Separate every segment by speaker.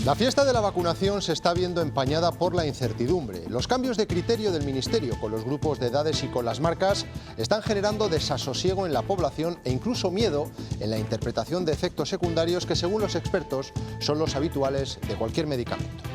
Speaker 1: La fiesta de la vacunación se está viendo empañada por la incertidumbre. Los cambios de criterio del Ministerio con los grupos de edades y con las marcas están generando desasosiego en la población e incluso miedo en la interpretación de efectos secundarios que, según los expertos, son los habituales de cualquier medicamento.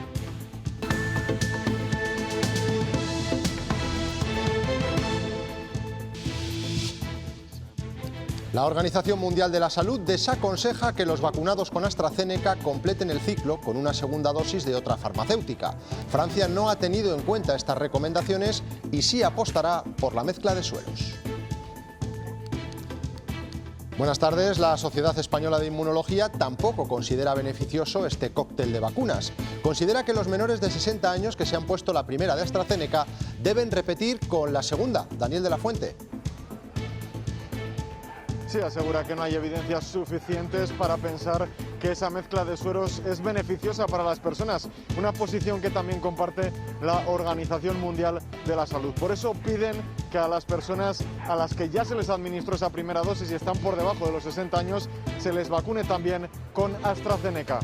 Speaker 1: La Organización Mundial de la Salud desaconseja que los vacunados con AstraZeneca completen el ciclo con una segunda dosis de otra farmacéutica. Francia no ha tenido en cuenta estas recomendaciones y sí apostará por la mezcla de sueros. Buenas tardes. La Sociedad Española de Inmunología tampoco considera beneficioso este cóctel de vacunas. Considera que los menores de 60 años que se han puesto la primera de AstraZeneca deben repetir con la segunda. Daniel de la Fuente.
Speaker 2: Sí, asegura que no hay evidencias suficientes para pensar que esa mezcla de sueros es beneficiosa para las personas, una posición que también comparte la Organización Mundial de la Salud. Por eso piden que a las personas a las que ya se les administró esa primera dosis y están por debajo de los 60 años, se les vacune también con AstraZeneca.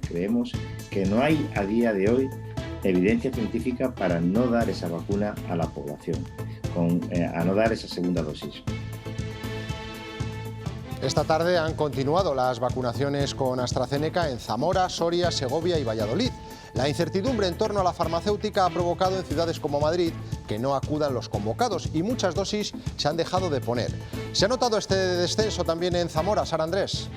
Speaker 3: Creemos que no hay a día de hoy evidencia científica para no dar esa vacuna a la población, a no dar esa segunda dosis.
Speaker 1: Esta tarde han continuado las vacunaciones con AstraZeneca en Zamora, Soria, Segovia y Valladolid. La incertidumbre en torno a la farmacéutica ha provocado en ciudades como Madrid que no acudan los convocados y muchas dosis se han dejado de poner. ¿Se ha notado este descenso también en Zamora, Sara Andrés?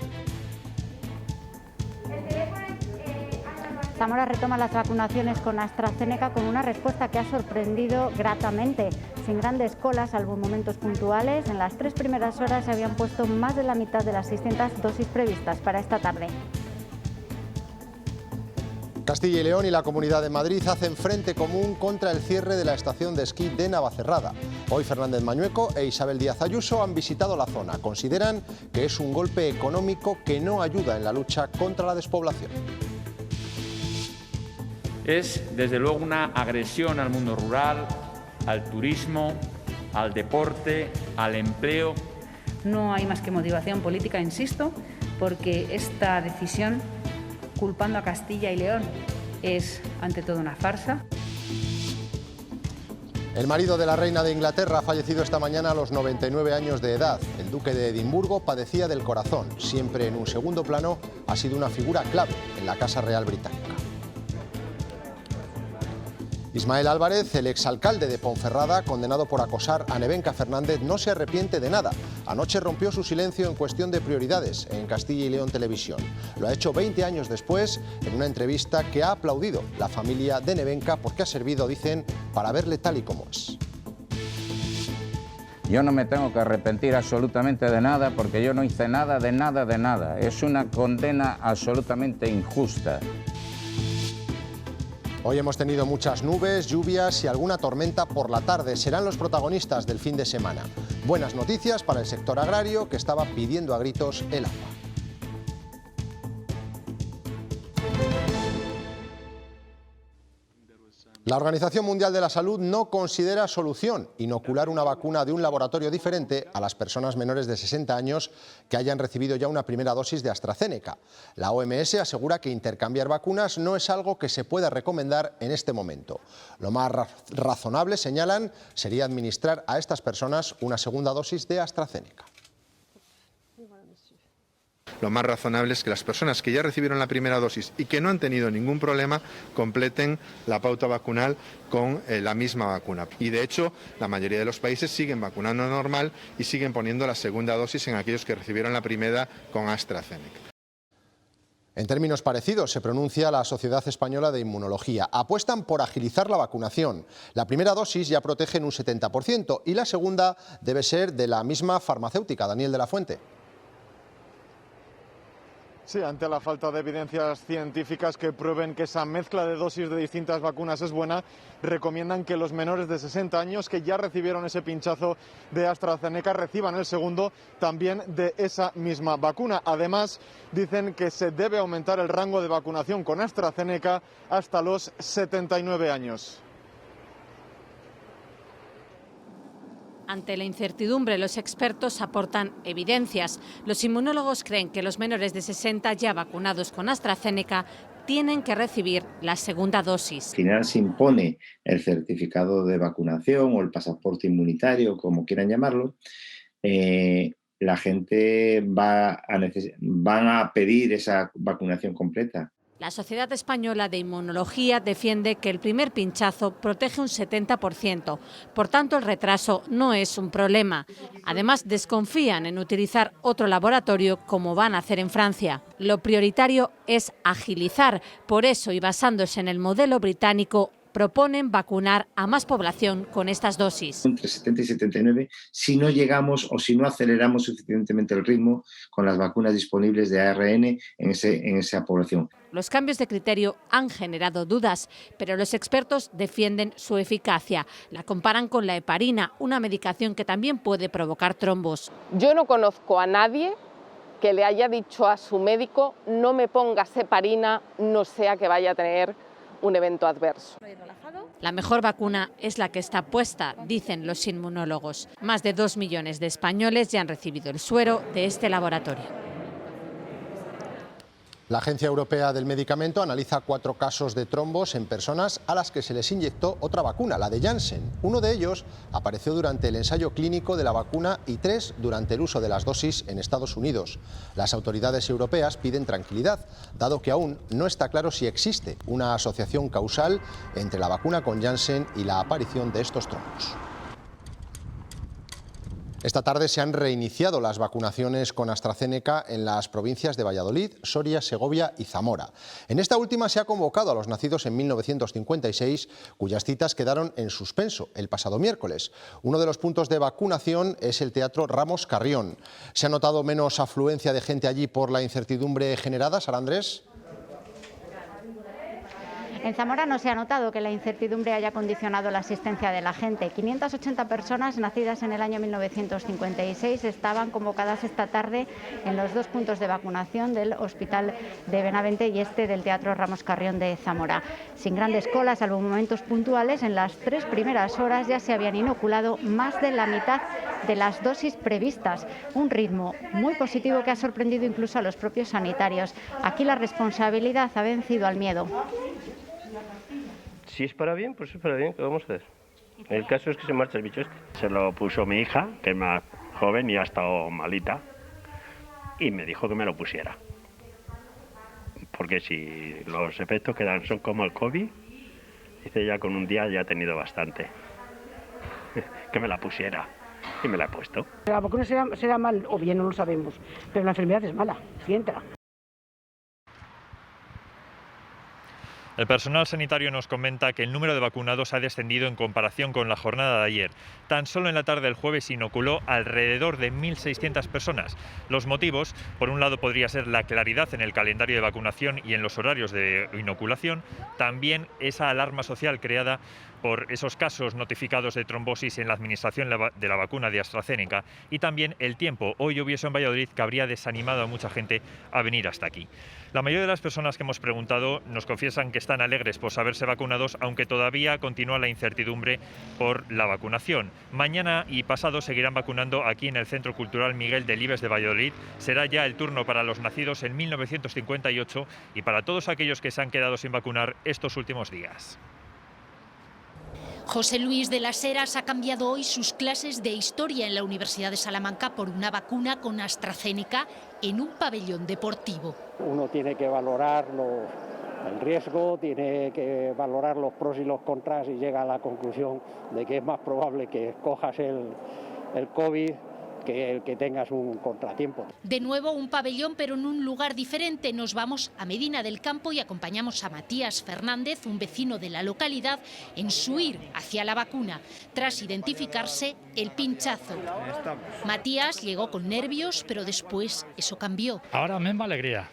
Speaker 4: Zamora retoma las vacunaciones con AstraZeneca con una respuesta que ha sorprendido gratamente. Sin grandes colas, salvo momentos puntuales, en las 3 primeras horas se habían puesto más de la mitad de las 600 dosis previstas para esta tarde.
Speaker 1: Castilla y León y la Comunidad de Madrid hacen frente común contra el cierre de la estación de esquí de Navacerrada. Hoy Fernández Mañueco e Isabel Díaz Ayuso han visitado la zona. Consideran que es un golpe económico que no ayuda en la lucha contra la despoblación.
Speaker 5: Es, desde luego, una agresión al mundo rural, al turismo, al deporte, al empleo.
Speaker 6: No hay más que motivación política, insisto, porque esta decisión, culpando a Castilla y León, es ante todo una farsa.
Speaker 1: El marido de la reina de Inglaterra ha fallecido esta mañana a los 99 años de edad. El duque de Edimburgo padecía del corazón. Siempre en un segundo plano, ha sido una figura clave en la Casa Real británica. Ismael Álvarez, el exalcalde de Ponferrada, condenado por acosar a Nevenka Fernández, no se arrepiente de nada. Anoche rompió su silencio en cuestión de prioridades en Castilla y León Televisión. Lo ha hecho 20 años después en una entrevista que ha aplaudido la familia de Nevenka porque ha servido, dicen, para verle tal y como es.
Speaker 7: Yo no me tengo que arrepentir absolutamente de nada porque yo no hice nada, de nada, de nada. Es una condena absolutamente injusta.
Speaker 1: Hoy hemos tenido muchas nubes, lluvias y alguna tormenta por la tarde. Serán los protagonistas del fin de semana. Buenas noticias para el sector agrario que estaba pidiendo a gritos el agua. La Organización Mundial de la Salud no considera solución inocular una vacuna de un laboratorio diferente a las personas menores de 60 años que hayan recibido ya una primera dosis de AstraZeneca. La OMS asegura que intercambiar vacunas no es algo que se pueda recomendar en este momento. Lo más razonable, señalan, sería administrar a estas personas una segunda dosis de AstraZeneca.
Speaker 8: Lo más razonable es que las personas que ya recibieron la primera dosis y que no han tenido ningún problema completen la pauta vacunal con la misma vacuna. Y de hecho, la mayoría de los países siguen vacunando normal y siguen poniendo la segunda dosis en aquellos que recibieron la primera con AstraZeneca.
Speaker 1: En términos parecidos se pronuncia la Sociedad Española de Inmunología. Apuestan por agilizar la vacunación. La primera dosis ya protege en un 70% y la segunda debe ser de la misma farmacéutica. Daniel de la Fuente.
Speaker 2: Sí, ante la falta de evidencias científicas que prueben que esa mezcla de dosis de distintas vacunas es buena, recomiendan que los menores de 60 años que ya recibieron ese pinchazo de AstraZeneca reciban el segundo también de esa misma vacuna. Además, dicen que se debe aumentar el rango de vacunación con AstraZeneca hasta los 79 años.
Speaker 9: Ante la incertidumbre, los expertos aportan evidencias. Los inmunólogos creen que los menores de 60 ya vacunados con AstraZeneca tienen que recibir la segunda dosis.
Speaker 3: Al final se impone el certificado de vacunación o el pasaporte inmunitario, como quieran llamarlo. La gente van a pedir esa vacunación completa.
Speaker 9: La Sociedad Española de Inmunología defiende que el primer pinchazo protege un 70%. Por tanto, el retraso no es un problema. Además, desconfían en utilizar otro laboratorio como van a hacer en Francia. Lo prioritario es agilizar. Por eso, y basándose en el modelo británico, proponen vacunar a más población con estas dosis.
Speaker 3: Entre 70 y 79, si no llegamos o si no aceleramos suficientemente el ritmo con las vacunas disponibles de ARN en esa población.
Speaker 9: Los cambios de criterio han generado dudas, pero los expertos defienden su eficacia. La comparan con la heparina, una medicación que también puede provocar trombos.
Speaker 10: Yo no conozco a nadie que le haya dicho a su médico no me pongas heparina, no sea que vaya a tener un evento adverso.
Speaker 9: La mejor vacuna es la que está puesta, dicen los inmunólogos. Más de 2 millones de españoles ya han recibido el suero de este laboratorio.
Speaker 1: La Agencia Europea del Medicamento analiza 4 casos de trombos en personas a las que se les inyectó otra vacuna, la de Janssen. Uno de ellos apareció durante el ensayo clínico de la vacuna y 3 durante el uso de las dosis en Estados Unidos. Las autoridades europeas piden tranquilidad, dado que aún no está claro si existe una asociación causal entre la vacuna con Janssen y la aparición de estos trombos. Esta tarde se han reiniciado las vacunaciones con AstraZeneca en las provincias de Valladolid, Soria, Segovia y Zamora. En esta última se ha convocado a los nacidos en 1956, cuyas citas quedaron en suspenso el pasado miércoles. Uno de los puntos de vacunación es el Teatro Ramos Carrión. ¿Se ha notado menos afluencia de gente allí por la incertidumbre generada, Sara Andrés?
Speaker 4: En Zamora no se ha notado que la incertidumbre haya condicionado la asistencia de la gente. 580 personas nacidas en el año 1956 estaban convocadas esta tarde en los 2 puntos de vacunación del Hospital de Benavente y este del Teatro Ramos Carrión de Zamora. Sin grandes colas, salvo momentos puntuales, en las 3 primeras horas ya se habían inoculado más de la mitad de las dosis previstas. Un ritmo muy positivo que ha sorprendido incluso a los propios sanitarios. Aquí la responsabilidad ha vencido al miedo.
Speaker 11: Si es para bien, pues es para bien, ¿qué vamos a hacer? El caso es que se marcha el bicho este.
Speaker 12: Se lo puso mi hija, que es más joven y ha estado malita, y me dijo que me lo pusiera. Porque si los efectos que dan son como el COVID, dice ya con un día ya he tenido bastante. Que me la pusiera, y me la he puesto.
Speaker 13: La vacuna será mal o bien, no lo sabemos, pero la enfermedad es mala, si entra.
Speaker 14: El personal sanitario nos comenta que el número de vacunados ha descendido en comparación con la jornada de ayer. Tan solo en la tarde del jueves se inoculó alrededor de 1.600 personas. Los motivos, por un lado, podría ser la claridad en el calendario de vacunación y en los horarios de inoculación, también esa alarma social creada por esos casos notificados de trombosis en la administración de la vacuna de AstraZeneca, y también el tiempo hoy lluvioso en Valladolid que habría desanimado a mucha gente a venir hasta aquí. La mayoría de las personas que hemos preguntado nos confiesan que están alegres por saberse vacunados, aunque todavía continúa la incertidumbre por la vacunación. Mañana y pasado seguirán vacunando aquí en el Centro Cultural Miguel Delibes de Valladolid. Será ya el turno para los nacidos en 1958 y para todos aquellos que se han quedado sin vacunar estos últimos días.
Speaker 15: José Luis de las Heras ha cambiado hoy sus clases de historia en la Universidad de Salamanca por una vacuna con AstraZeneca en un pabellón deportivo.
Speaker 16: Uno tiene que valorar el riesgo, tiene que valorar los pros y los contras y llega a la conclusión de que es más probable que cojas el COVID que el que tengas un contratiempo.
Speaker 15: De nuevo un pabellón, pero en un lugar diferente. Nos vamos a Medina del Campo y acompañamos a Matías Fernández, un vecino de la localidad, en su ir hacia la vacuna, tras identificarse el pinchazo. Matías llegó con nervios, pero después eso cambió.
Speaker 17: Ahora misma alegría,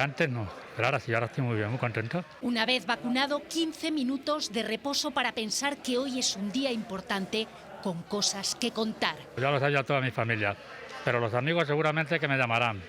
Speaker 17: antes no, pero ahora sí, ahora estoy muy bien, muy contento.
Speaker 15: Una vez vacunado, 15 minutos de reposo para pensar que hoy es un día importante, con cosas que contar.
Speaker 17: Ya lo sabe ya toda mi familia, pero los amigos seguramente que me llamarán.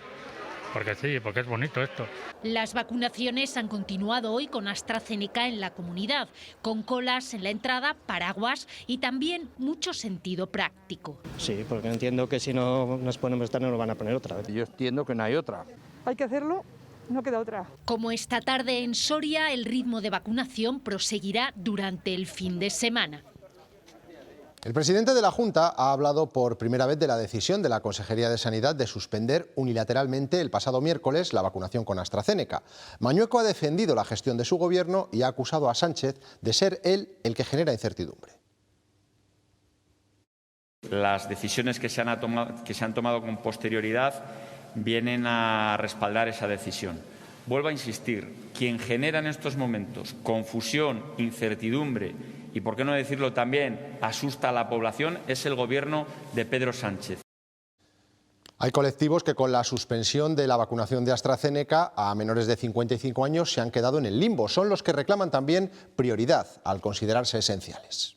Speaker 17: porque sí, porque es bonito esto.
Speaker 15: Las vacunaciones han continuado hoy con AstraZeneca en la comunidad, con colas en la entrada, paraguas y también mucho sentido práctico.
Speaker 18: Sí, porque entiendo que si no nos ponemos esta no nos van a poner otra vez.
Speaker 19: Yo entiendo que no hay otra.
Speaker 20: Hay que hacerlo, no queda otra.
Speaker 15: Como esta tarde en Soria, el ritmo de vacunación proseguirá durante el fin de semana.
Speaker 1: El presidente de la Junta ha hablado por primera vez de la decisión de la Consejería de Sanidad de suspender unilateralmente el pasado miércoles la vacunación con AstraZeneca. Mañueco ha defendido la gestión de su gobierno y ha acusado a Sánchez de ser él el que genera incertidumbre.
Speaker 5: Las decisiones que se han tomado con posterioridad vienen a respaldar esa decisión. Vuelvo a insistir, quien genera en estos momentos confusión, incertidumbre y, por qué no decirlo también, asusta a la población, es el Gobierno de Pedro Sánchez.
Speaker 1: Hay colectivos que con la suspensión de la vacunación de AstraZeneca a menores de 55 años se han quedado en el limbo. Son los que reclaman también prioridad al considerarse esenciales.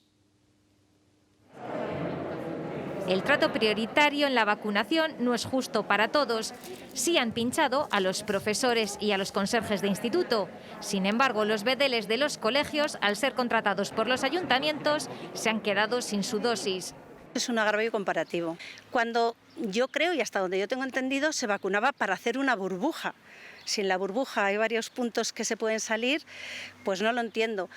Speaker 21: El trato prioritario en la vacunación no es justo para todos. Sí han pinchado a los profesores y a los conserjes de instituto. Sin embargo, los bedeles de los colegios, al ser contratados por los ayuntamientos, se han quedado sin su dosis.
Speaker 22: Es un agravio comparativo. Cuando yo creo, y hasta donde yo tengo entendido, se vacunaba para hacer una burbuja. Si en la burbuja hay varios puntos que se pueden salir, pues no lo entiendo.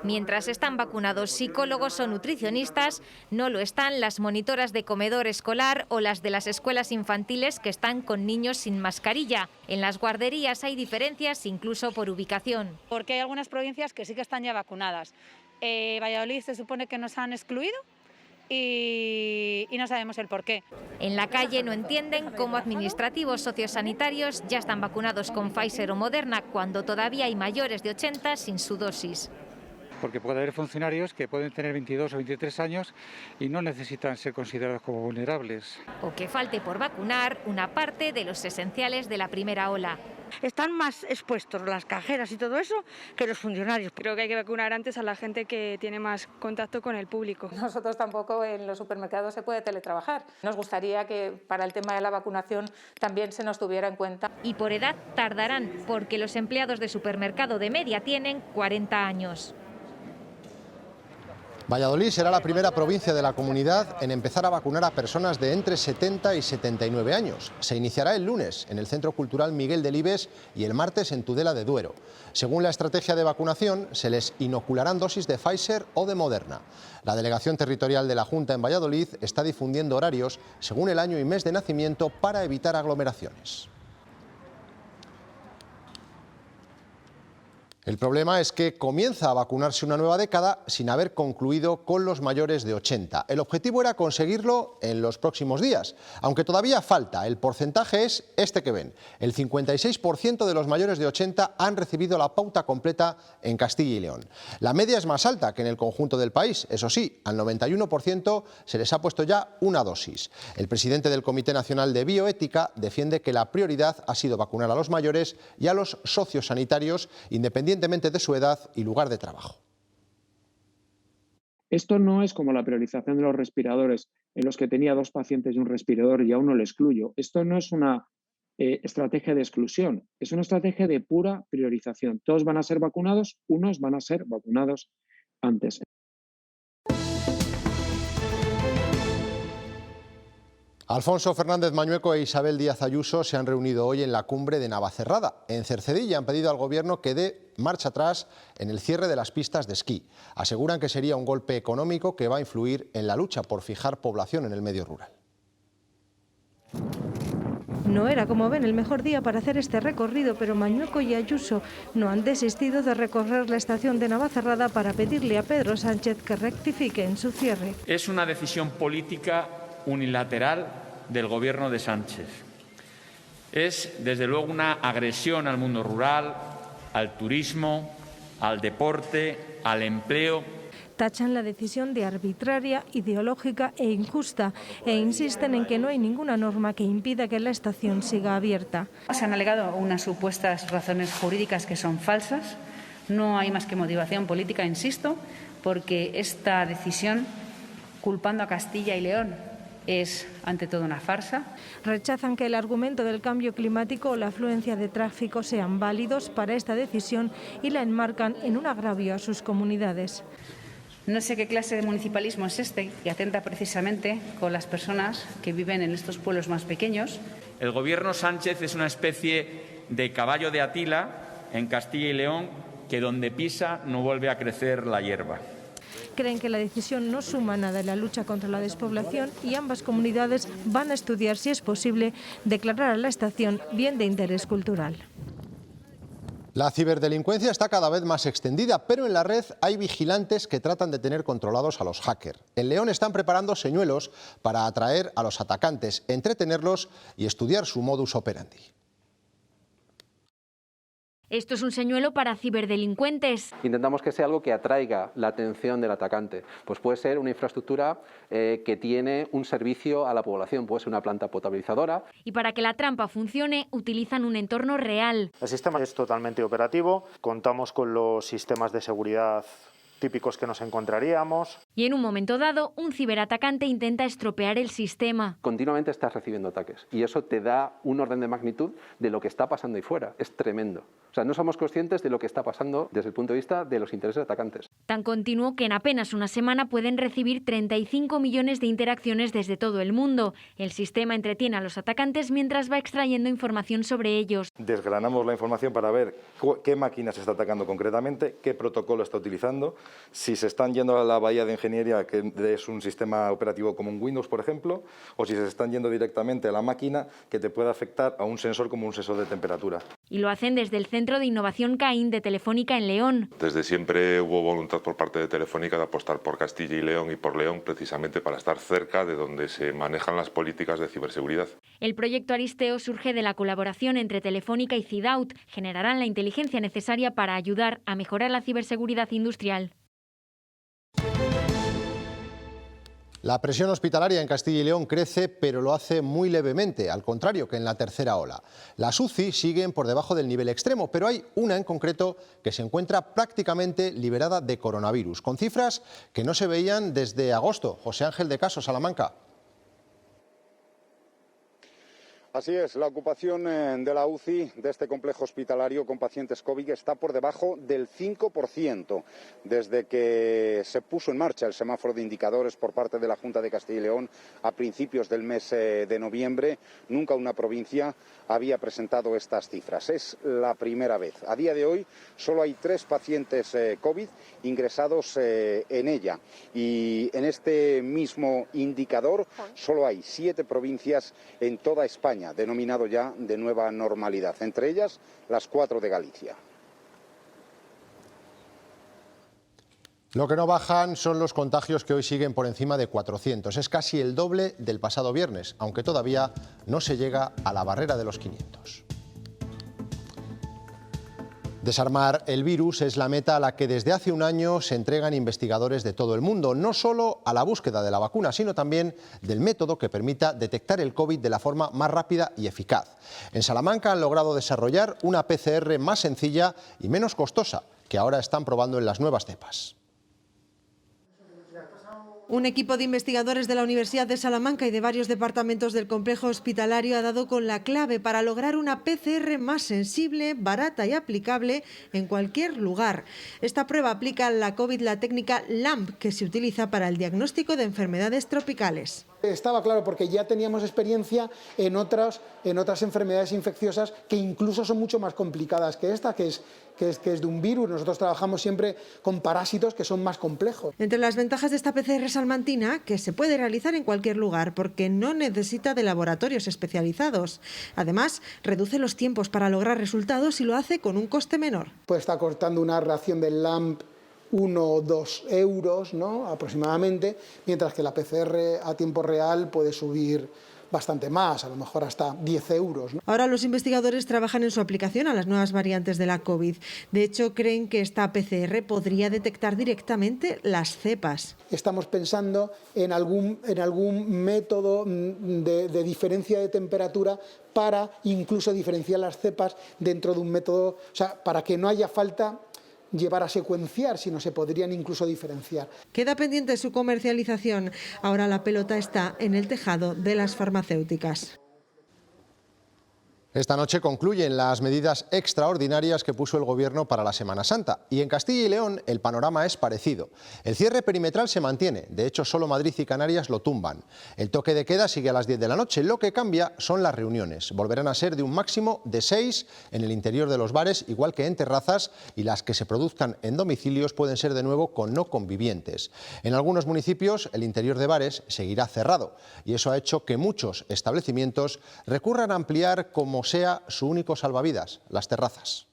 Speaker 21: Mientras están vacunados psicólogos o nutricionistas, no lo están las monitoras de comedor escolar o las de las escuelas infantiles que están con niños sin mascarilla. En las guarderías hay diferencias incluso por ubicación.
Speaker 23: Porque hay algunas provincias que sí que están ya vacunadas. Valladolid se supone que nos han excluido y no sabemos el por qué.
Speaker 21: En la calle no entienden cómo administrativos sociosanitarios ya están vacunados con Pfizer o Moderna cuando todavía hay mayores de 80 sin su dosis.
Speaker 24: Porque puede haber funcionarios que pueden tener 22 o 23 años y no necesitan ser considerados como vulnerables.
Speaker 21: O que falte por vacunar una parte de los esenciales de la primera ola.
Speaker 13: Están más expuestos las cajeras y todo eso que los funcionarios.
Speaker 25: Creo que hay que vacunar antes a la gente que tiene más contacto con el público.
Speaker 26: Nosotros tampoco en los supermercados se puede teletrabajar. Nos gustaría que para el tema de la vacunación también se nos tuviera en cuenta.
Speaker 21: Y por edad tardarán, porque los empleados de supermercado de media tienen 40 años.
Speaker 1: Valladolid será la primera provincia de la comunidad en empezar a vacunar a personas de entre 70 y 79 años. Se iniciará el lunes en el Centro Cultural Miguel Delibes y el martes en Tudela de Duero. Según la estrategia de vacunación, se les inocularán dosis de Pfizer o de Moderna. La Delegación Territorial de la Junta en Valladolid está difundiendo horarios según el año y mes de nacimiento para evitar aglomeraciones. El problema es que comienza a vacunarse una nueva década sin haber concluido con los mayores de 80. El objetivo era conseguirlo en los próximos días, aunque todavía falta. El porcentaje es este que ven. El 56% de los mayores de 80 han recibido la pauta completa en Castilla y León. La media es más alta que en el conjunto del país. Eso sí, al 91% se les ha puesto ya una dosis. El presidente del Comité Nacional de Bioética defiende que la prioridad ha sido vacunar a los mayores y a los sociosanitarios, independientemente de su edad y lugar de trabajo.
Speaker 27: Esto no es como la priorización de los respiradores, en los que tenía 2 pacientes y un respirador y a uno le excluyo. Esto no es una estrategia de exclusión, es una estrategia de pura priorización. Todos van a ser vacunados, unos van a ser vacunados antes.
Speaker 1: Alfonso Fernández Mañueco e Isabel Díaz Ayuso se han reunido hoy en la cumbre de Navacerrada, en Cercedilla. Han pedido al Gobierno que dé marcha atrás en el cierre de las pistas de esquí. Aseguran que sería un golpe económico que va a influir en la lucha por fijar población en el medio rural.
Speaker 28: No era, como ven, el mejor día para hacer este recorrido, pero Mañueco y Ayuso no han desistido de recorrer la estación de Navacerrada para pedirle a Pedro Sánchez que rectifique en su cierre.
Speaker 5: Es una decisión política unilateral del Gobierno de Sánchez. Es, desde luego, una agresión al mundo rural, al turismo, al deporte, al empleo.
Speaker 28: Tachan la decisión de arbitraria, ideológica e injusta e insisten en que no hay ninguna norma que impida que la estación siga abierta.
Speaker 6: Se han alegado unas supuestas razones jurídicas que son falsas. No hay más que motivación política, insisto, porque esta decisión, culpando a Castilla y León, es ante todo una farsa.
Speaker 28: Rechazan que el argumento del cambio climático o la afluencia de tráfico sean válidos para esta decisión y la enmarcan en un agravio a sus comunidades.
Speaker 6: No sé qué clase de municipalismo es este, que atenta precisamente con las personas que viven en estos pueblos más pequeños.
Speaker 5: El Gobierno Sánchez es una especie de caballo de Atila en Castilla y León, que donde pisa no vuelve a crecer la hierba.
Speaker 28: Creen que la decisión no suma nada en la lucha contra la despoblación y ambas comunidades van a estudiar si es posible declarar a la estación bien de interés cultural.
Speaker 1: La ciberdelincuencia está cada vez más extendida, pero en la red hay vigilantes que tratan de tener controlados a los hackers. En León están preparando señuelos para atraer a los atacantes, entretenerlos y estudiar su modus operandi.
Speaker 21: Esto es un señuelo para ciberdelincuentes.
Speaker 2: Intentamos que sea algo que atraiga la atención del atacante. Pues puede ser una infraestructura que tiene un servicio a la población, puede ser una planta potabilizadora.
Speaker 21: Y para que la trampa funcione, utilizan un entorno real.
Speaker 3: El sistema es totalmente operativo, contamos con los sistemas de seguridad típicos que nos encontraríamos.
Speaker 21: Y en un momento dado, un ciberatacante intenta estropear el sistema.
Speaker 2: Continuamente estás recibiendo ataques y eso te da un orden de magnitud de lo que está pasando ahí fuera. Es tremendo. O sea, no somos conscientes de lo que está pasando desde el punto de vista de los intereses atacantes.
Speaker 21: Tan continuo que en apenas una semana pueden recibir 35 millones de interacciones desde todo el mundo. El sistema entretiene a los atacantes mientras va extrayendo información sobre ellos.
Speaker 4: Desgranamos la información para ver qué máquina se está atacando concretamente, qué protocolo está utilizando, si se están yendo a la bahía de ingeniería, que es un sistema operativo como un Windows, por ejemplo, o si se están yendo directamente a la máquina que te puede afectar a un sensor como un sensor de temperatura.
Speaker 21: Y lo hacen desde el Centro de Innovación CAIN de Telefónica en León.
Speaker 7: Desde siempre hubo voluntad por parte de Telefónica de apostar por Castilla y León y por León precisamente para estar cerca de donde se manejan las políticas de ciberseguridad.
Speaker 21: El proyecto Aristeo surge de la colaboración entre Telefónica y Cidaut. Generarán la inteligencia necesaria para ayudar a mejorar la ciberseguridad industrial.
Speaker 1: La presión hospitalaria en Castilla y León crece, pero lo hace muy levemente, al contrario que en la tercera ola. Las UCI siguen por debajo del nivel extremo, pero hay una en concreto que se encuentra prácticamente liberada de coronavirus, con cifras que no se veían desde agosto. José Ángel de Caso, Salamanca.
Speaker 8: Así es, la ocupación de la UCI de este complejo hospitalario con pacientes COVID está por debajo del 5%. Desde que se puso en marcha el semáforo de indicadores por parte de la Junta de Castilla y León a principios del mes de noviembre, nunca una provincia había presentado estas cifras. Es la primera vez. A día de hoy solo hay 3 pacientes COVID ingresados en ella. Y en este mismo indicador solo hay 7 provincias en toda España, denominado ya de nueva normalidad, entre ellas las 4 de Galicia.
Speaker 1: Lo que no bajan son los contagios, que hoy siguen por encima de 400. Es casi el doble del pasado viernes, aunque todavía no se llega a la barrera de los 500. Desarmar el virus es la meta a la que desde hace un año se entregan investigadores de todo el mundo, no solo a la búsqueda de la vacuna, sino también del método que permita detectar el COVID de la forma más rápida y eficaz. En Salamanca han logrado desarrollar una PCR más sencilla y menos costosa, que ahora están probando en las nuevas cepas.
Speaker 28: Un equipo de investigadores de la Universidad de Salamanca y de varios departamentos del complejo hospitalario ha dado con la clave para lograr una PCR más sensible, barata y aplicable en cualquier lugar. Esta prueba aplica a la COVID la técnica LAMP, que se utiliza para el diagnóstico de enfermedades tropicales.
Speaker 9: Estaba claro porque ya teníamos experiencia en otras enfermedades infecciosas que incluso son mucho más complicadas que esta, que es de un virus. Nosotros trabajamos siempre con parásitos que son más complejos.
Speaker 28: Entre las ventajas de esta PCR salmantina, que se puede realizar en cualquier lugar porque no necesita de laboratorios especializados. Además, reduce los tiempos para lograr resultados y lo hace con un coste menor.
Speaker 9: Pues está costando una reacción del LAMP 1 o 2 euros, ¿no?, aproximadamente, mientras que la PCR a tiempo real puede subir bastante más, a lo mejor hasta 10 euros. ¿no?
Speaker 28: Ahora los investigadores trabajan en su aplicación a las nuevas variantes de la COVID. De hecho, creen que esta PCR podría detectar directamente las cepas.
Speaker 9: Estamos pensando en algún método de diferencia de temperatura para incluso diferenciar las cepas dentro de un método, o sea, para que no haya falta llevar a secuenciar, sino se podrían incluso diferenciar.
Speaker 28: Queda pendiente su comercialización. Ahora la pelota está en el tejado de las farmacéuticas.
Speaker 1: Esta noche concluyen las medidas extraordinarias que puso el Gobierno para la Semana Santa. Y en Castilla y León el panorama es parecido. El cierre perimetral se mantiene, de hecho solo Madrid y Canarias lo tumban. El toque de queda sigue a las 10 de la noche. Lo que cambia son las reuniones. Volverán a ser de un máximo de 6 en el interior de los bares, igual que en terrazas, y las que se produzcan en domicilios pueden ser de nuevo con no convivientes. En algunos municipios el interior de bares seguirá cerrado y eso ha hecho que muchos establecimientos recurran a ampliar como sea su único salvavidas, las terrazas.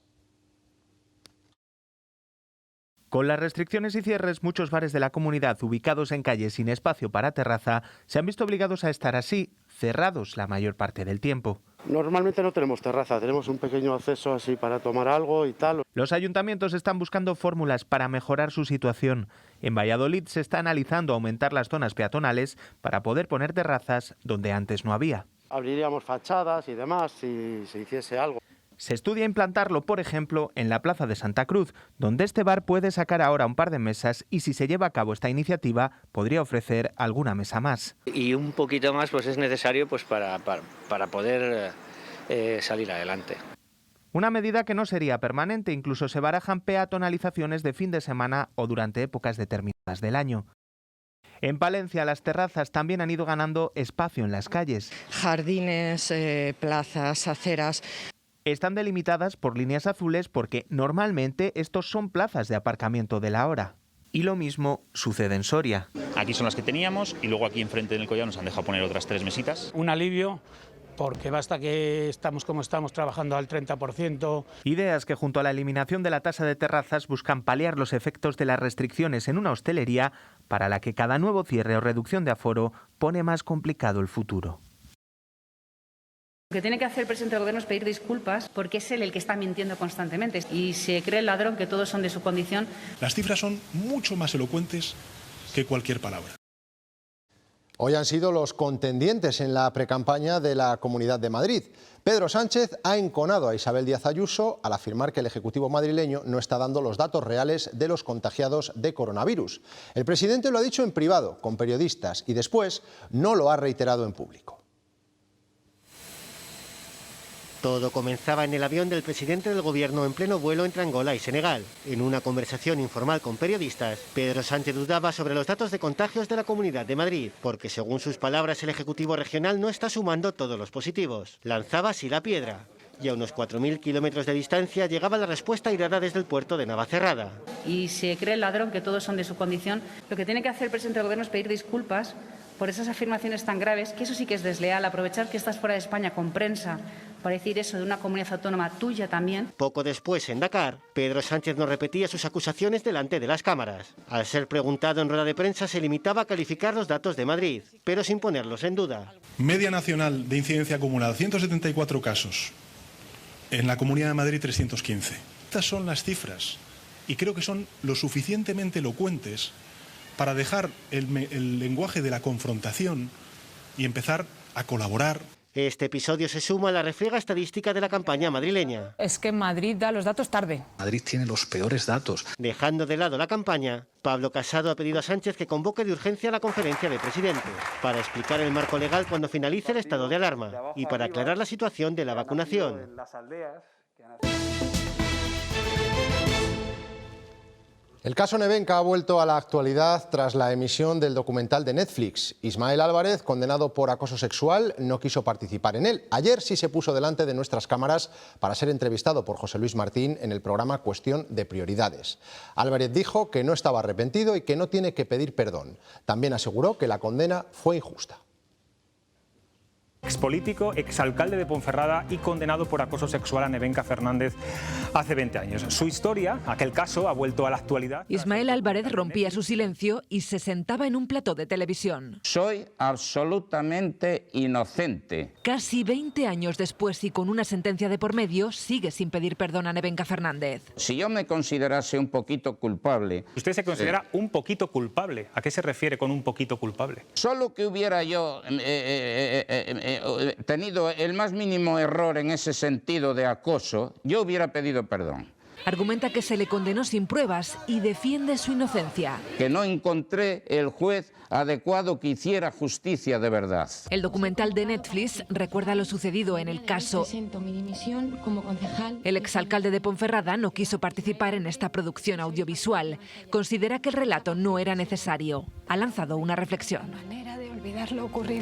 Speaker 10: Con las restricciones y cierres, muchos bares de la comunidad ubicados en calles sin espacio para terraza se han visto obligados a estar así, cerrados la mayor parte del tiempo.
Speaker 11: Normalmente no tenemos terraza, tenemos un pequeño acceso así para tomar algo y tal.
Speaker 10: Los ayuntamientos están buscando fórmulas para mejorar su situación. En Valladolid se está analizando aumentar las zonas peatonales para poder poner terrazas donde antes no había.
Speaker 11: Abriríamos fachadas y demás si se hiciese algo.
Speaker 10: Se estudia implantarlo, por ejemplo, en la Plaza de Santa Cruz, donde este bar puede sacar ahora un par de mesas y si se lleva a cabo esta iniciativa podría ofrecer alguna mesa más.
Speaker 12: Y un poquito más pues es necesario pues para poder salir adelante.
Speaker 10: Una medida que no sería permanente, incluso se barajan peatonalizaciones de fin de semana o durante épocas determinadas del año. En Palencia las terrazas también han ido ganando espacio en las calles.
Speaker 14: Jardines, plazas, aceras.
Speaker 10: Están delimitadas por líneas azules porque normalmente estos son plazas de aparcamiento de la hora. Y lo mismo sucede en Soria.
Speaker 16: Aquí son las que teníamos y luego aquí enfrente en el Collado nos han dejado poner otras 3 mesitas.
Speaker 17: Un alivio, porque basta que estamos como estamos trabajando al 30%.
Speaker 10: Ideas que junto a la eliminación de la tasa de terrazas buscan paliar los efectos de las restricciones en una hostelería para la que cada nuevo cierre o reducción de aforo pone más complicado el futuro.
Speaker 6: Lo que tiene que hacer el presidente del Gobierno es pedir disculpas porque es él el que está mintiendo constantemente y se cree el ladrón que todos son de su condición.
Speaker 18: Las cifras son mucho más elocuentes que cualquier palabra.
Speaker 1: Hoy han sido los contendientes en la precampaña de la Comunidad de Madrid. Pedro Sánchez ha enconado a Isabel Díaz Ayuso al afirmar que el Ejecutivo madrileño no está dando los datos reales de los contagiados de coronavirus. El presidente lo ha dicho en privado, con periodistas, y después no lo ha reiterado en público.
Speaker 19: Todo comenzaba en el avión del presidente del Gobierno en pleno vuelo entre Angola y Senegal. En una conversación informal con periodistas, Pedro Sánchez dudaba sobre los datos de contagios de la Comunidad de Madrid, porque según sus palabras el Ejecutivo regional no está sumando todos los positivos. Lanzaba así la piedra. Y a unos 4.000 kilómetros de distancia llegaba la respuesta airada desde el puerto de Navacerrada.
Speaker 6: Y se cree el ladrón que todos son de su condición. Lo que tiene que hacer el presidente del Gobierno es pedir disculpas por esas afirmaciones tan graves, que eso sí que es desleal, aprovechar que estás fuera de España con prensa para decir eso de una comunidad autónoma tuya también.
Speaker 19: Poco después, en Dakar, Pedro Sánchez no repetía sus acusaciones delante de las cámaras. Al ser preguntado en rueda de prensa se limitaba a calificar los datos de Madrid, pero sin ponerlos en duda.
Speaker 18: Media nacional de incidencia acumulada, 174 casos. En la Comunidad de Madrid, 315. Estas son las cifras y creo que son lo suficientemente elocuentes para dejar el lenguaje de la confrontación y empezar a colaborar.
Speaker 19: Este episodio se suma a la refriega estadística de la campaña madrileña.
Speaker 23: Es que Madrid da los datos tarde.
Speaker 18: Madrid tiene los peores datos.
Speaker 19: Dejando de lado la campaña, Pablo Casado ha pedido a Sánchez que convoque de urgencia la conferencia de presidentes para explicar el marco legal cuando finalice el estado de alarma y para aclarar la situación de la vacunación.
Speaker 1: El caso Nevenka ha vuelto a la actualidad tras la emisión del documental de Netflix. Ismael Álvarez, condenado por acoso sexual, no quiso participar en él. Ayer sí se puso delante de nuestras cámaras para ser entrevistado por José Luis Martín en el programa Cuestión de Prioridades. Álvarez dijo que no estaba arrepentido y que no tiene que pedir perdón. También aseguró que la condena fue injusta.
Speaker 29: Expolítico, exalcalde de Ponferrada y condenado por acoso sexual a Nevenka Fernández hace 20 años. Su historia, aquel caso, ha vuelto a la actualidad.
Speaker 30: Ismael Álvarez rompía su silencio y se sentaba en un plató de televisión.
Speaker 31: Soy absolutamente inocente.
Speaker 30: Casi 20 años después y con una sentencia de por medio, sigue sin pedir perdón a Nevenka Fernández.
Speaker 31: Si yo me considerase un poquito culpable...
Speaker 29: ¿Usted se considera un poquito culpable? ¿A qué se refiere con un poquito culpable?
Speaker 31: Solo que hubiera yo... tenido el más mínimo error en ese sentido de acoso, yo hubiera pedido perdón.
Speaker 30: Argumenta que se le condenó sin pruebas y defiende su inocencia.
Speaker 31: Que no encontré el juez adecuado que hiciera justicia de verdad.
Speaker 30: El documental de Netflix recuerda lo sucedido en el caso.
Speaker 2: Presento mi dimisión como concejal.
Speaker 30: El exalcalde de Ponferrada no quiso participar en esta producción audiovisual. Considera que el relato no era necesario. Ha lanzado una reflexión.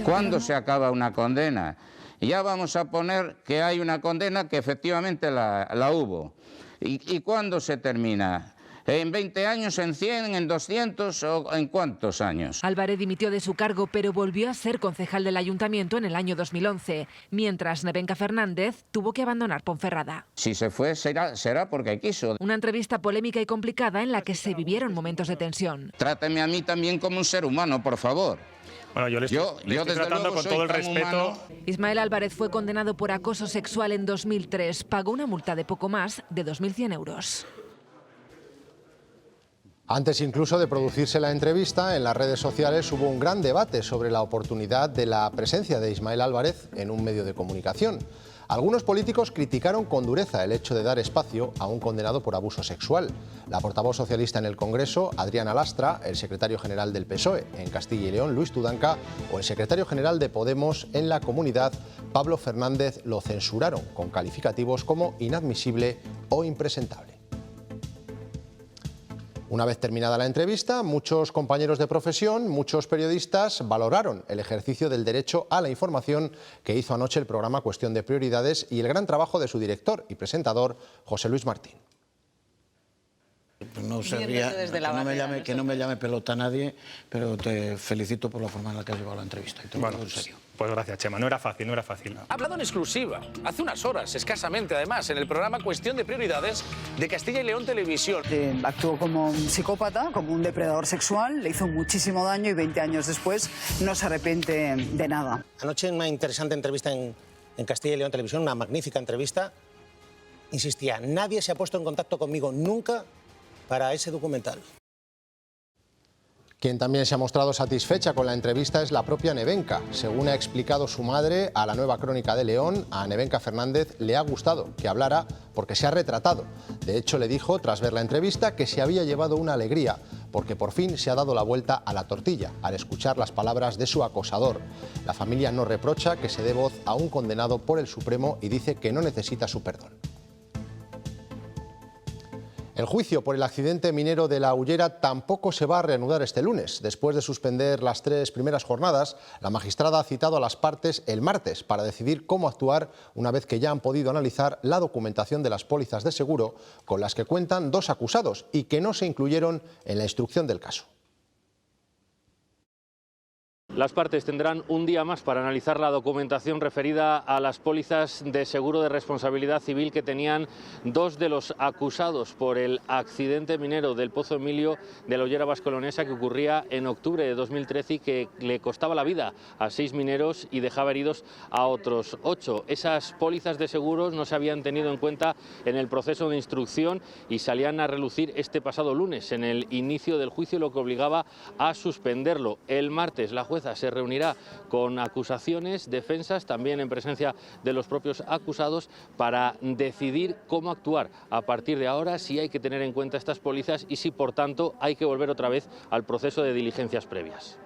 Speaker 31: ¿Cuándo se acaba una condena? Ya vamos a poner que hay una condena que efectivamente la hubo. ¿Y cuándo se termina? ¿En 20 años, en 100, en 200 o en cuántos años?
Speaker 30: Álvarez dimitió de su cargo, pero volvió a ser concejal del ayuntamiento en el año 2011, mientras Nevenka Fernández tuvo que abandonar Ponferrada.
Speaker 31: Si se fue, será porque quiso.
Speaker 30: Una entrevista polémica y complicada en la que se vivieron momentos de tensión.
Speaker 31: Tráteme a mí también como un ser humano, por favor.
Speaker 29: Bueno, yo le estoy tratando con todo el respeto.
Speaker 30: Ismael Álvarez fue condenado por acoso sexual en 2003. Pagó una multa de poco más de 2.100 euros.
Speaker 1: Antes incluso de producirse la entrevista, en las redes sociales hubo un gran debate sobre la oportunidad de la presencia de Ismael Álvarez en un medio de comunicación. Algunos políticos criticaron con dureza el hecho de dar espacio a un condenado por abuso sexual. La portavoz socialista en el Congreso, Adriana Lastra, el secretario general del PSOE en Castilla y León, Luis Tudanca, o el secretario general de Podemos en la comunidad, Pablo Fernández, lo censuraron con calificativos como inadmisible o impresentable. Una vez terminada la entrevista, muchos compañeros de profesión, muchos periodistas valoraron el ejercicio del derecho a la información que hizo anoche el programa Cuestión de Prioridades y el gran trabajo de su director y presentador, José Luis Martín.
Speaker 3: No sabría, que no me llame pelota a nadie, pero te felicito por la forma en la que has llevado la entrevista. Y te lo digo en serio.
Speaker 29: Pues gracias, Chema. No era fácil, no era fácil.
Speaker 5: Ha hablado en exclusiva, hace unas horas, escasamente además, en el programa Cuestión de Prioridades de Castilla y León Televisión.
Speaker 13: Actuó como un psicópata, como un depredador sexual, le hizo muchísimo daño y 20 años después no se arrepiente de nada.
Speaker 15: Anoche en una interesante entrevista en Castilla y León Televisión, una magnífica entrevista, insistía, nadie se ha puesto en contacto conmigo nunca para ese documental.
Speaker 1: Quien también se ha mostrado satisfecha con la entrevista es la propia Nevenka. Según ha explicado su madre a la Nueva Crónica de León, a Nevenka Fernández le ha gustado que hablara porque se ha retratado. De hecho, le dijo, tras ver la entrevista, que se había llevado una alegría porque por fin se ha dado la vuelta a la tortilla al escuchar las palabras de su acosador. La familia no reprocha que se dé voz a un condenado por el Supremo y dice que no necesita su perdón. El juicio por el accidente minero de La Ullera tampoco se va a reanudar este lunes. Después de suspender las 3 primeras jornadas, la magistrada ha citado a las partes el martes para decidir cómo actuar una vez que ya han podido analizar la documentación de las pólizas de seguro con las que cuentan 2 acusados y que no se incluyeron en la instrucción del caso.
Speaker 20: Las partes tendrán un día más para analizar la documentación referida a las pólizas de seguro de responsabilidad civil que tenían 2 de los acusados por el accidente minero del Pozo Emilio de la Ullera Vascolonesa que ocurría en octubre de 2013 y que le costaba la vida a 6 mineros y dejaba heridos a otros 8. Esas pólizas de seguros no se habían tenido en cuenta en el proceso de instrucción y salían a relucir este pasado lunes en el inicio del juicio, lo que obligaba a suspenderlo. El martes la jueza se reunirá con acusaciones, defensas, también en presencia de los propios acusados, para decidir cómo actuar a partir de ahora, si hay que tener en cuenta estas pólizas y si, por tanto, hay que volver otra vez al proceso de diligencias previas.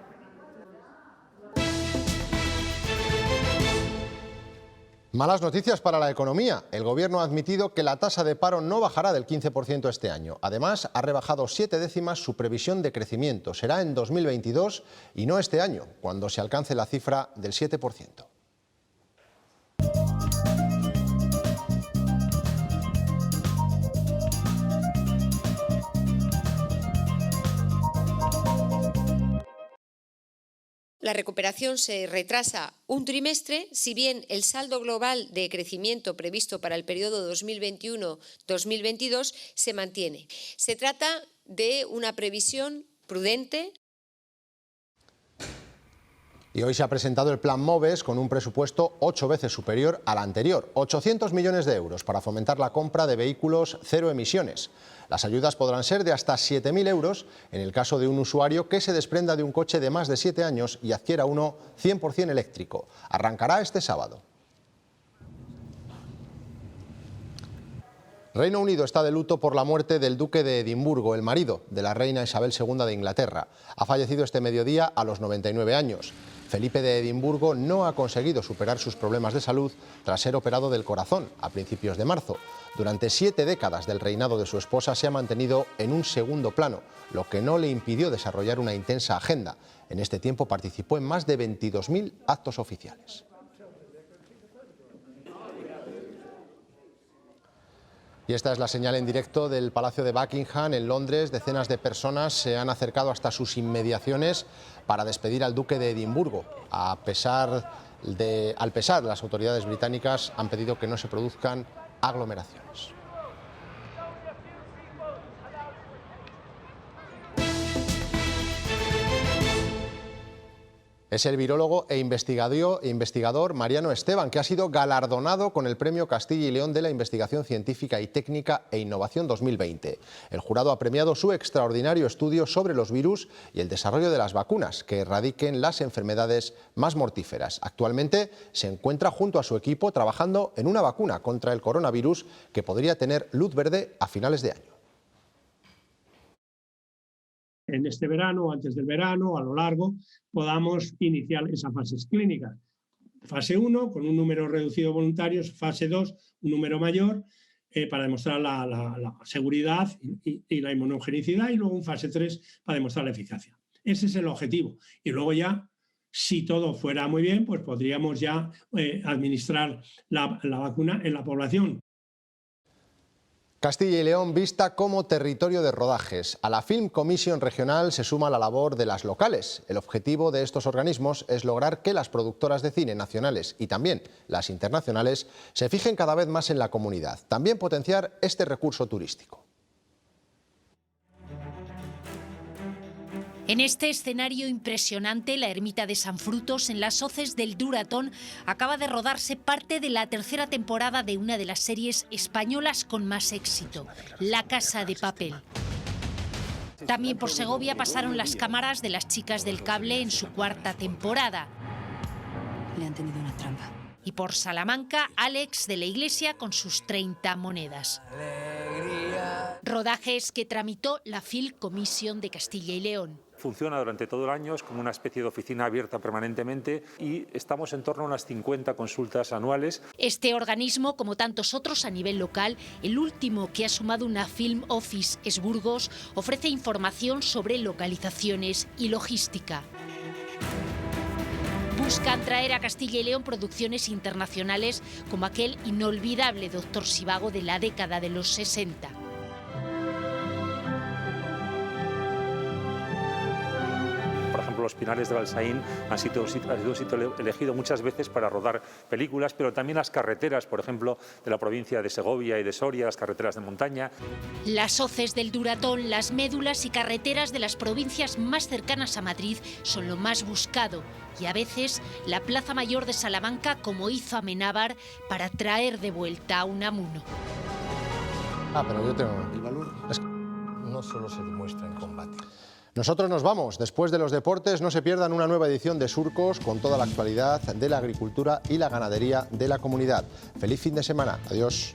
Speaker 1: Malas noticias para la economía. El Gobierno ha admitido que la tasa de paro no bajará del 15% este año. Además, ha rebajado 7 décimas su previsión de crecimiento. Será en 2022 y no este año, cuando se alcance la cifra del 7%.
Speaker 22: La recuperación se retrasa un trimestre, si bien el saldo global de crecimiento previsto para el periodo 2021-2022 se mantiene. Se trata de una previsión prudente.
Speaker 1: Y hoy se ha presentado el Plan MOVES con un presupuesto 8 veces superior al anterior, 800 millones de euros para fomentar la compra de vehículos cero emisiones. Las ayudas podrán ser de hasta 7.000 euros en el caso de un usuario que se desprenda de un coche de más de 7 años y adquiera uno 100% eléctrico. Arrancará este sábado. Reino Unido está de luto por la muerte del duque de Edimburgo, el marido de la reina Isabel II de Inglaterra. Ha fallecido este mediodía a los 99 años. Felipe de Edimburgo no ha conseguido superar sus problemas de salud tras ser operado del corazón a principios de marzo. Durante 7 décadas del reinado de su esposa se ha mantenido en un segundo plano, lo que no le impidió desarrollar una intensa agenda. En este tiempo participó en más de 22.000 actos oficiales. Y esta es la señal en directo del Palacio de Buckingham en Londres. Decenas de personas se han acercado hasta sus inmediaciones para despedir al duque de Edimburgo. Al pesar, las autoridades británicas han pedido que no se produzcan aglomeraciones. Es el virólogo e investigador Mariano Esteban, que ha sido galardonado con el Premio Castilla y León de la Investigación Científica y Técnica e Innovación 2020. El jurado ha premiado su extraordinario estudio sobre los virus y el desarrollo de las vacunas que erradiquen las enfermedades más mortíferas. Actualmente se encuentra junto a su equipo trabajando en una vacuna contra el coronavirus que podría tener luz verde a finales de año.
Speaker 4: En este verano o antes del verano, a lo largo, podamos iniciar esas fases clínicas. Fase 1, con un número reducido de voluntarios, fase 2, un número mayor, para demostrar la seguridad y la inmunogenicidad, y luego un fase 3 para demostrar la eficacia. Ese es el objetivo. Y luego ya, si todo fuera muy bien, pues podríamos ya administrar la vacuna en la población.
Speaker 1: Castilla y León vista como territorio de rodajes. A la Film Commission regional se suma la labor de las locales. El objetivo de estos organismos es lograr que las productoras de cine nacionales y también las internacionales se fijen cada vez más en la comunidad. También potenciar este recurso turístico.
Speaker 7: En este escenario impresionante, la ermita de San Frutos, en las hoces del Duratón, acaba de rodarse parte de la tercera temporada de una de las series españolas con más éxito, La Casa de Papel. También por Segovia pasaron las cámaras de Las Chicas del Cable en su cuarta temporada.
Speaker 2: Le han tenido una trampa.
Speaker 7: Y por Salamanca, Alex de la Iglesia con sus 30 monedas. Rodajes que tramitó la Film Commission de Castilla y León.
Speaker 8: Funciona durante todo el año, es como una especie de oficina abierta permanentemente y estamos en torno a unas 50 consultas anuales.
Speaker 7: Este organismo, como tantos otros a nivel local, el último que ha sumado una Film Office es Burgos, ofrece información sobre localizaciones y logística. Buscan traer a Castilla y León producciones internacionales como aquel inolvidable Doctor Sivago de la década de los 60.
Speaker 8: Por ejemplo, los Pinares de Balsaín han sido un sitio elegido muchas veces para rodar películas, pero también las carreteras, por ejemplo, de la provincia de Segovia y de Soria, las carreteras de montaña.
Speaker 7: Las hoces del Duratón, las médulas y carreteras de las provincias más cercanas a Madrid son lo más buscado, y a veces la Plaza Mayor de Salamanca, como hizo Amenábar, para traer de vuelta a Unamuno.
Speaker 1: Pero yo tengo...
Speaker 15: El valor no solo se demuestra en combate.
Speaker 1: Nosotros nos vamos. Después de los deportes, no se pierdan una nueva edición de Surcos con toda la actualidad de la agricultura y la ganadería de la comunidad. Feliz fin de semana. Adiós.